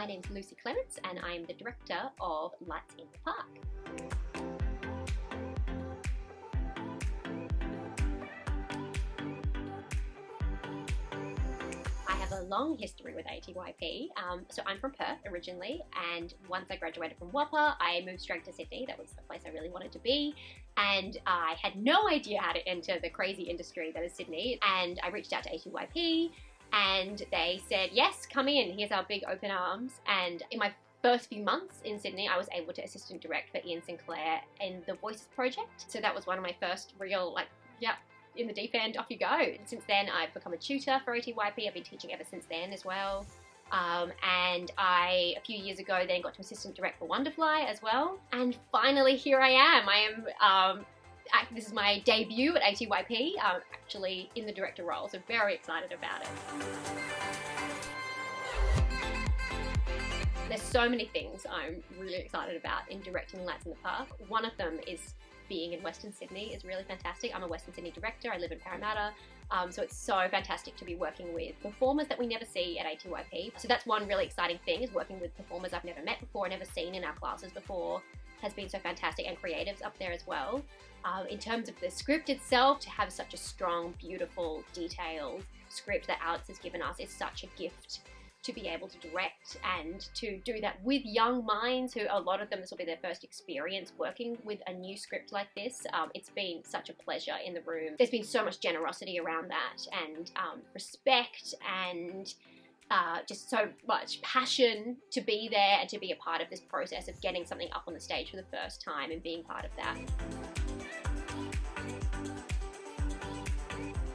My name's Lucy Clements and I'm the director of Lights in the Park. I have a long history with ATYP. So I'm from Perth originally, and once I graduated from WAAPA, I moved straight to Sydney. That was the place I really wanted to be, and I had no idea how to enter the crazy industry that is Sydney, and I reached out to ATYP, and they said, yes, come in, here's our big open arms. And in my first few months in Sydney, I was able to assistant direct for Ian Sinclair in the Voices Project. So that was one of my first real, in the deep end, off you go. Since then, I've become a tutor for ATYP. I've been teaching ever since then as well. And I, a few years ago, then got to assistant direct for Wonderfly as well. And finally, here I am. This is my debut at ATYP, actually in the director role, so very excited about it. There's so many things I'm really excited about in directing Lights in the Park. One of them is being in Western Sydney is really fantastic. I'm a Western Sydney director, I live in Parramatta, so it's so fantastic to be working with performers that we never see at ATYP. So that's one really exciting thing, is working with performers I've never met before, never seen in our classes before, has been so fantastic, and creatives up there as well. In terms of the script itself, to have such a strong, beautiful, detailed script that Alex has given us is such a gift to be able to direct and to do that with young minds who, a lot of them, this will be their first experience working with a new script like this. It's been such a pleasure in the room. There's been so much generosity around that, and respect, and just so much passion to be there and to be a part of this process of getting something up on the stage for the first time and being part of that.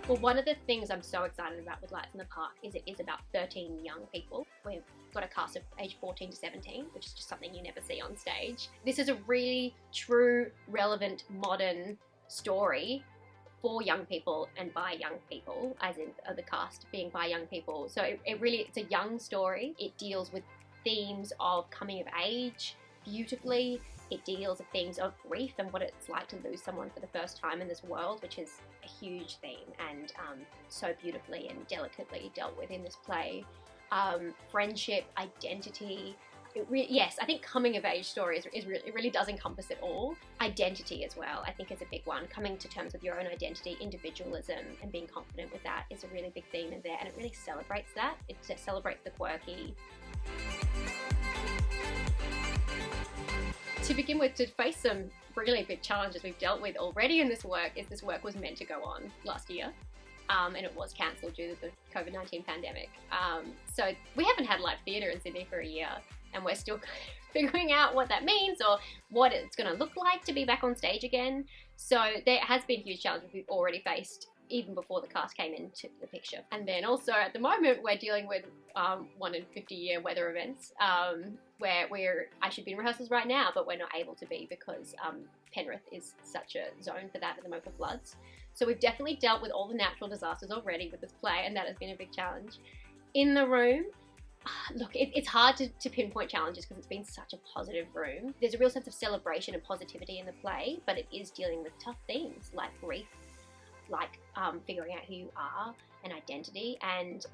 Well, one of the things I'm so excited about with Lights in the Park is it is about 13 young people. We've got a cast of age 14 to 17, which is just something you never see on stage. This is a really true, relevant, modern story for young people and by young people, as in the cast being by young people. So it's a young story. It deals with themes of coming of age beautifully. It deals with themes of grief and what it's like to lose someone for the first time in this world, which is a huge theme, and so beautifully and delicately dealt with in this play. Friendship, identity. Yes, I think coming of age stories it really does encompass it all. Identity as well, I think, is a big one. Coming to terms with your own identity, individualism, and being confident with that is a really big theme in there, and it really celebrates that. It celebrates the quirky. To begin with, to face some really big challenges we've dealt with already in this work, is this work was meant to go on last year, and it was cancelled due to the COVID-19 pandemic. So we haven't had live theatre in Sydney for a year, and we're still figuring out what that means or what it's going to look like to be back on stage again. So there has been huge challenges we've already faced even before the cast came into the picture. And then also at the moment we're dealing with 1 in 50-year weather events, where I should be in rehearsals right now, but we're not able to be because Penrith is such a zone for that at the moment for floods. So we've definitely dealt with all the natural disasters already with this play, and that has been a big challenge. In the room, look, it's hard to pinpoint challenges because it's been such a positive room. There's a real sense of celebration and positivity in the play, but it is dealing with tough themes like grief, like figuring out who you are and identity, and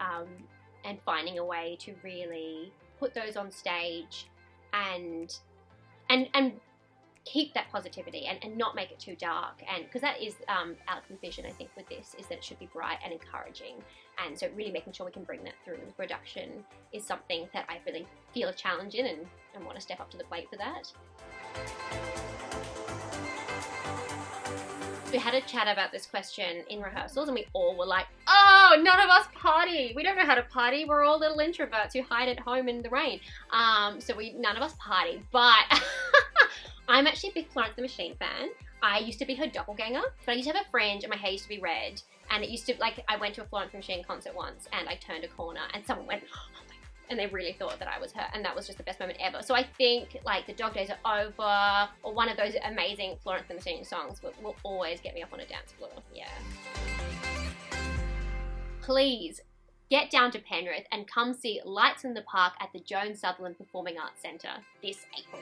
finding a way to really put those on stage and keep that positivity and not make it too dark, and because that is Alex's vision, I think, with this, is that it should be bright and encouraging, and so really making sure we can bring that through in the production is something that I really feel a challenge in and want to step up to the plate for that. We had a chat about this question in rehearsals, and we all were like, oh, none of us party. We don't know how to party. We're all little introverts who hide at home in the rain. So none of us party, but I'm actually a big Florence and the Machine fan. I used to be her doppelganger, but I used to have a fringe and my hair used to be red. And it used to, I went to a Florence and the Machine concert once and I turned a corner and someone went, oh my God, and they really thought that I was her, and that was just the best moment ever. So I think The Dog Days Are Over, or one of those amazing Florence and the Machine songs will always get me up on a dance floor. Yeah. Please get down to Penrith and come see Lights in the Park at the Joan Sutherland Performing Arts Centre this April.